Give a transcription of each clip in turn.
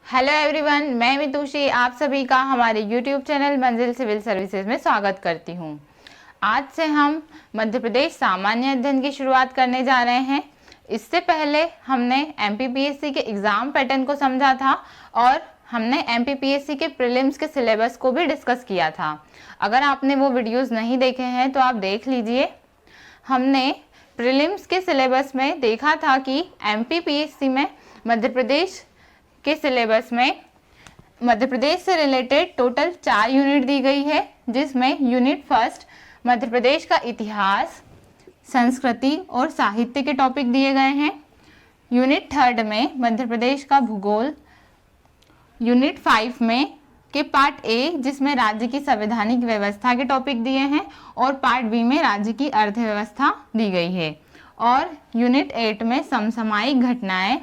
Hello everyone, मैं मितुषी आप सभी का हमारे यूट्यूब चैनल मंजिल सिविल सर्विसेज में स्वागत करती हूं। आज से हम मध्य प्रदेश सामान्य अध्ययन की शुरुआत करने जा रहे हैं। इससे पहले हमने एमपीपीएससी के एग्ज़ाम पैटर्न को समझा था और हमने एमपीपीएससी के प्रीलिम्स के सिलेबस को भी डिस्कस किया था। अगर आपने वो वीडियोज़ नहीं देखे हैं तो आप देख लीजिए। हमने प्रीलिम्स के सिलेबस में देखा था कि एमपीपीएससी में मध्य प्रदेश के सिलेबस में मध्य प्रदेश से रिलेटेड टोटल 4 यूनिट दी गई है, जिसमें यूनिट फर्स्ट मध्य प्रदेश का इतिहास, संस्कृति और साहित्य के टॉपिक दिए गए हैं। यूनिट थर्ड में मध्य प्रदेश का भूगोल, यूनिट 5 में के पार्ट ए जिसमें राज्य की संवैधानिक व्यवस्था के टॉपिक दिए हैं और पार्ट बी में राज्य की अर्थव्यवस्था दी गई है। और यूनिट 8 में समसामयिक घटनाएं,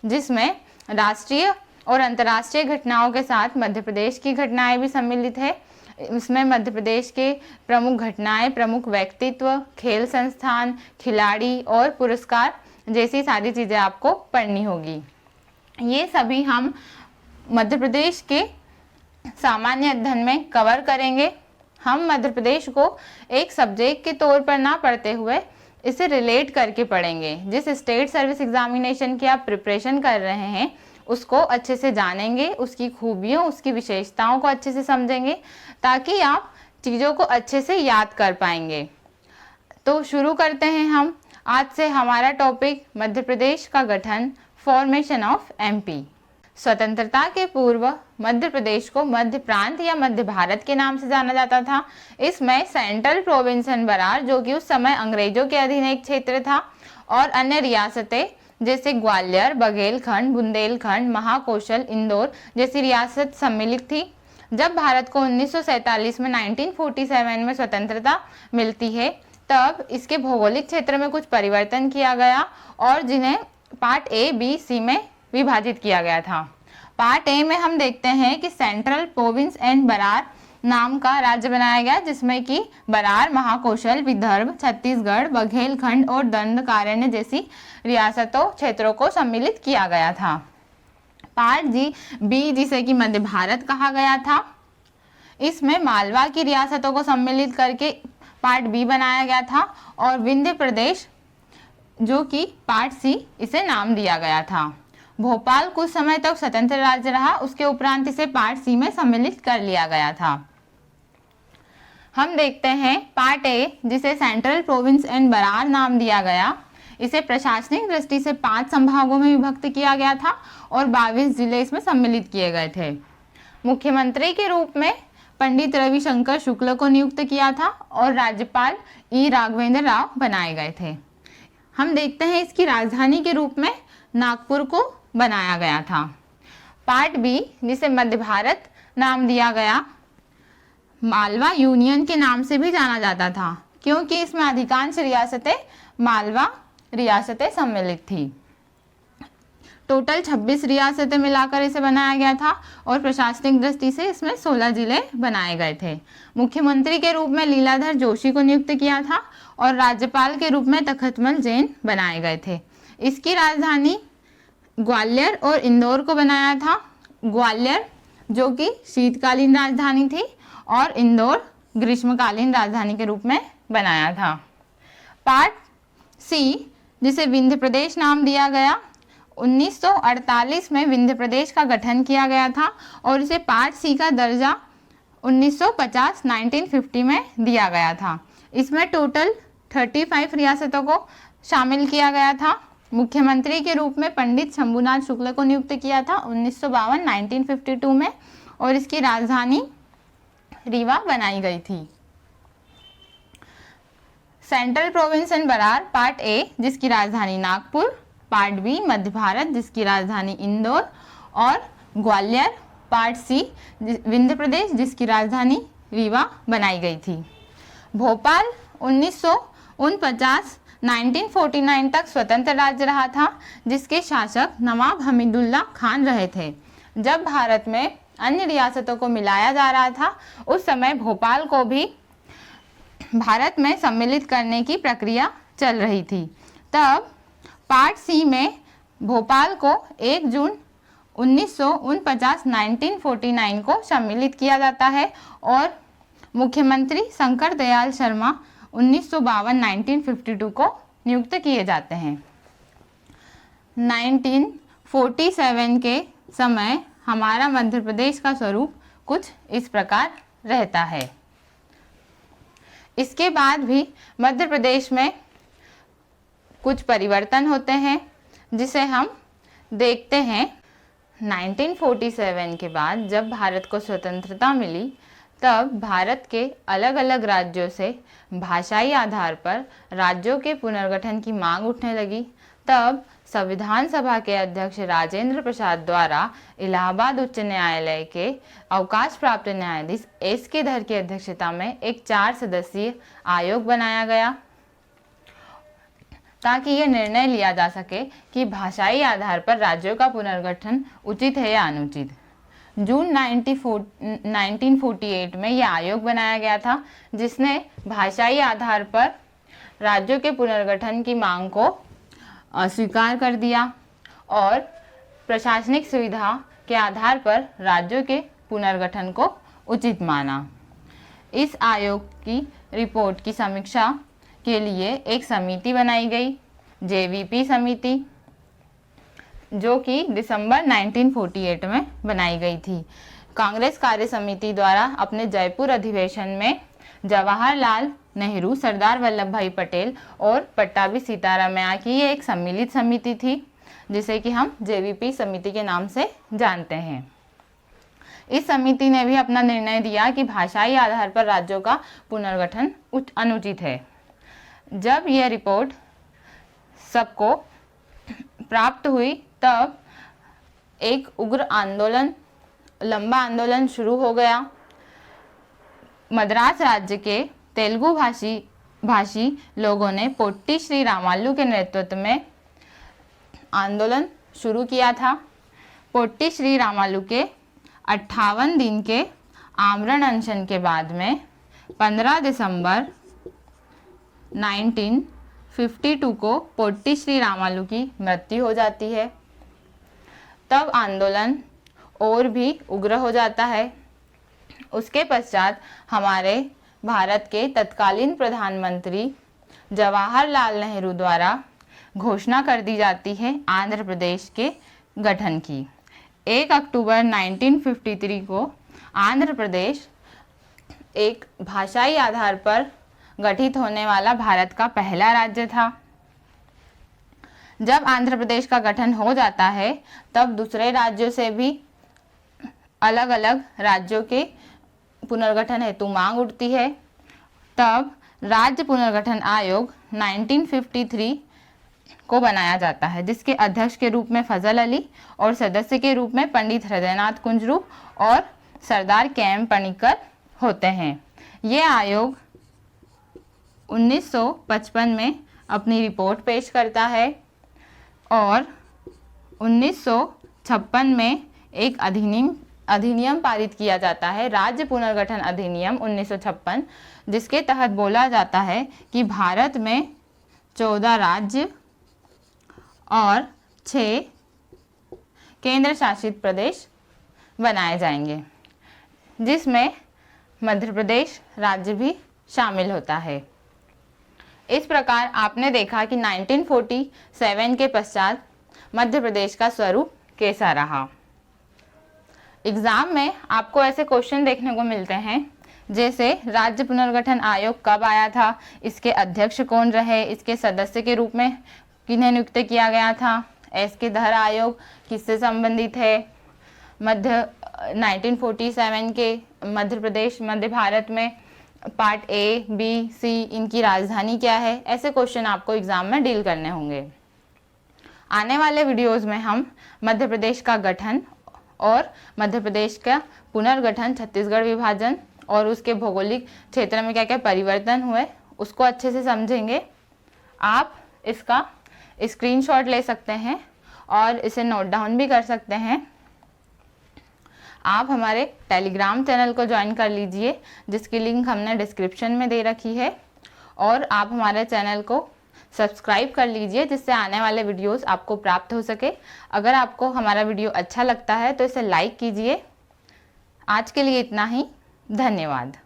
जिसमें राष्ट्रीय और अंतर्राष्ट्रीय घटनाओं के साथ मध्य प्रदेश की घटनाएं भी सम्मिलित है। इसमें मध्य प्रदेश के प्रमुख घटनाएं, प्रमुख व्यक्तित्व, खेल संस्थान, खिलाड़ी और पुरस्कार जैसी सारी चीज़ें आपको पढ़नी होगी। ये सभी हम मध्य प्रदेश के सामान्य अध्ययन में कवर करेंगे। हम मध्य प्रदेश को एक सब्जेक्ट के तौर पर ना पढ़ते हुए इसे रिलेट करके पढ़ेंगे। जिस स्टेट सर्विस एग्जामिनेशन की आप प्रिपरेशन कर रहे हैं उसको अच्छे से जानेंगे, उसकी खूबियों, उसकी विशेषताओं को अच्छे से समझेंगे ताकि आप चीज़ों को अच्छे से याद कर पाएंगे। तो शुरू करते हैं हम। आज से हमारा टॉपिक मध्य प्रदेश का गठन, फॉर्मेशन ऑफ एमपी। स्वतंत्रता के पूर्व मध्य प्रदेश को मध्य प्रांत या मध्य भारत के नाम से जाना जाता था। इसमें सेंट्रल प्रोविंस एंड बरार, जो कि उस समय अंग्रेजों के अधीन एक क्षेत्र था, और अन्य रियासतें जैसे ग्वालियर, बघेलखंड, बुंदेलखंड, महाकौशल, इंदौर जैसी रियासत सम्मिलित थी। जब भारत को 1947 में 1947 में स्वतंत्रता मिलती है तब इसके भौगोलिक क्षेत्र में कुछ परिवर्तन किया गया और जिन्हें पार्ट ए, बी, सी में विभाजित किया गया था। पार्ट ए में हम देखते हैं कि सेंट्रल प्रोविंस एंड बरार नाम का राज्य बनाया गया, जिसमें कि बरार, महाकौशल, विदर्भ, छत्तीसगढ़, बघेलखंड और दंडकारण्य जैसी रियासतों, क्षेत्रों को सम्मिलित किया गया था। पार्ट बी, जिसे कि मध्य भारत कहा गया था, इसमें मालवा की रियासतों को सम्मिलित करके पार्ट बी बनाया गया था और विंध्य प्रदेश, जो कि पार्ट सी, इसे नाम दिया गया था। भोपाल कुछ समय तक स्वतंत्र राज्य रहा, उसके उपरांत इसे पार्ट सी में सम्मिलित कर लिया गया था। हम देखते हैं पार्ट ए, जिसे सेंट्रल प्रोविंस एंड बरार नाम दिया गया। इसे प्रशासनिक दृष्टि से 5 संभागों में विभक्त किया गया था और 22 जिले इसमें सम्मिलित किए गए थे। मुख्यमंत्री के रूप में पंडित रविशंकर शुक्ल को नियुक्त किया था और राज्यपाल ई राघवेंद्र राव बनाए गए थे। हम देखते हैं इसकी राजधानी के रूप में नागपुर को बनाया गया था। पार्ट बी, जिसे मध्य भारत नाम दिया गया, मालवा यूनियन के नाम से भी जाना जाता था क्योंकि इसमें अधिकांश रियासतें मालवा रियासतें सम्मिलित थी। टोटल 26 रियासतें मिलाकर इसे बनाया गया था और प्रशासनिक दृष्टि से इसमें 16 जिले बनाए गए थे। मुख्यमंत्री के रूप में लीलाधर जोशी को नियुक्त किया था और राज्यपाल के रूप में तखतमल जैन बनाए गए थे। इसकी राजधानी ग्वालियर और इंदौर को बनाया था। ग्वालियर जो कि शीतकालीन राजधानी थी और इंदौर ग्रीष्मकालीन राजधानी के रूप में बनाया था। पार्ट सी, जिसे विंध्य प्रदेश नाम दिया गया, 1948 में विंध्य प्रदेश का गठन किया गया था और इसे पार्ट सी का दर्जा 1950 में दिया गया था। इसमें टोटल 35 रियासतों को शामिल किया गया था। मुख्यमंत्री के रूप में पंडित शंभुनाथ शुक्ल को नियुक्त किया था 1952 में और इसकी राजधानी रीवा बनाई गई थी। Central province and Berar part A, जिसकी राजधानी नागपुर, पार्ट बी मध्य भारत, जिसकी राजधानी इंदौर, और ग्वालियर पार्ट सी विंध्य प्रदेश, जिसकी राजधानी रीवा बनाई गई थी। भोपाल 1949 तक स्वतंत्र राज्य रहा था, जिसके शासक नवाब हमीदुल्ला खान रहे थे। जब भारत में अन्य रियासतों को मिलाया जा रहा था उस समय भोपाल को भी भारत में सम्मिलित करने की प्रक्रिया चल रही थी। तब पार्ट सी में भोपाल को 1 जून 1949 को सम्मिलित किया जाता है और मुख्यमंत्री शंकर दयाल शर्मा 1952 को नियुक्त किए जाते हैं। 1947 के समय हमारा मध्य प्रदेश का स्वरूप कुछ इस प्रकार रहता है। इसके बाद भी मध्य प्रदेश में कुछ परिवर्तन होते हैं जिसे हम देखते हैं। 1947 के बाद जब भारत को स्वतंत्रता मिली तब भारत के अलग अलग राज्यों से भाषाई आधार पर राज्यों के पुनर्गठन की मांग उठने लगी। तब संविधान सभा के अध्यक्ष राजेंद्र प्रसाद द्वारा इलाहाबाद उच्च न्यायालय के अवकाश प्राप्त न्यायाधीश एस के धर की अध्यक्षता में एक 4 सदस्यीय आयोग बनाया गया ताकि यह निर्णय लिया जा सके कि भाषाई आधार पर राज्यों का पुनर्गठन उचित है या अनुचित। जून 1948 में यह आयोग बनाया गया था जिसने भाषाई आधार पर राज्यों के पुनर्गठन की मांग को अस्वीकार कर दिया और प्रशासनिक सुविधा के आधार पर राज्यों के पुनर्गठन को उचित माना। इस आयोग की रिपोर्ट की समीक्षा के लिए एक समिति बनाई गई, जेवीपी समिति, जो कि दिसंबर 1948 में बनाई गई थी। कांग्रेस कार्य समिति द्वारा अपने जयपुर अधिवेशन में जवाहरलाल नेहरू, सरदार वल्लभ भाई पटेल और पट्टाभी सीतारामैया की ये एक सम्मिलित समिति थी जिसे कि हम जेवीपी समिति के नाम से जानते हैं। इस समिति ने भी अपना निर्णय दिया कि भाषाई आधार पर राज्यों का पुनर्गठन अनुचित है। जब यह रिपोर्ट सबको प्राप्त हुई तब एक उग्र आंदोलन, लंबा आंदोलन शुरू हो गया। मद्रास राज्य के तेलुगु भाषी लोगों ने पोट्टी श्री रामालू के नेतृत्व में आंदोलन शुरू किया था। पोट्टी श्री रामालू के 58 दिन के आमरण अनशन के बाद में 15 दिसंबर 1952 को पोट्टी श्री रामालू की मृत्यु हो जाती है। तब आंदोलन और भी उग्र हो जाता है। उसके पश्चात हमारे भारत के तत्कालीन प्रधानमंत्री जवाहरलाल नेहरू द्वारा घोषणा कर दी जाती है आंध्र प्रदेश के गठन की। 1 अक्टूबर 1953 को आंध्र प्रदेश एक भाषाई आधार पर गठित होने वाला भारत का पहला राज्य था। जब आंध्र प्रदेश का गठन हो जाता है तब दूसरे राज्यों से भी अलग अलग राज्यों के पुनर्गठन हेतु मांग उठती है। तब राज्य पुनर्गठन आयोग 1953 को बनाया जाता है जिसके अध्यक्ष के रूप में फजल अली और सदस्य के रूप में पंडित हृदयनाथ कुंजरू और सरदार के.एम. पनिक्कर होते हैं। ये आयोग 1955 में अपनी रिपोर्ट पेश करता है और 1956 में एक अधिनियम पारित किया जाता है, राज्य पुनर्गठन अधिनियम 1956, जिसके तहत बोला जाता है कि भारत में 14 राज्य और 6 केंद्र शासित प्रदेश बनाए जाएंगे जिसमें मध्य प्रदेश राज्य भी शामिल होता है। इस प्रकार आपने देखा कि 1947 के पश्चात मध्य प्रदेश का स्वरूप कैसा रहा। एग्जाम में आपको ऐसे क्वेश्चन देखने को मिलते हैं जैसे राज्य पुनर्गठन आयोग कब आया था, इसके अध्यक्ष कौन रहे, इसके सदस्य के रूप में किन्हें नियुक्त किया गया था, एस के धर आयोग किससे संबंधित है, 1947 के मध्य भारत में पार्ट ए, बी, सी इनकी राजधानी क्या है। ऐसे क्वेश्चन आपको एग्जाम में डील करने होंगे। आने वाले वीडियोस में हम मध्य प्रदेश का गठन और मध्य प्रदेश का पुनर्गठन, छत्तीसगढ़ विभाजन और उसके भौगोलिक क्षेत्र में क्या क्या परिवर्तन हुए उसको अच्छे से समझेंगे। आप इसका स्क्रीनशॉट ले सकते हैं और इसे नोट डाउन भी कर सकते हैं। आप हमारे टेलीग्राम चैनल को ज्वाइन कर लीजिए जिसकी लिंक हमने डिस्क्रिप्शन में दे रखी है और आप हमारे चैनल को सब्सक्राइब कर लीजिए जिससे आने वाले वीडियोस आपको प्राप्त हो सके। अगर आपको हमारा वीडियो अच्छा लगता है तो इसे लाइक कीजिए। आज के लिए इतना ही, धन्यवाद।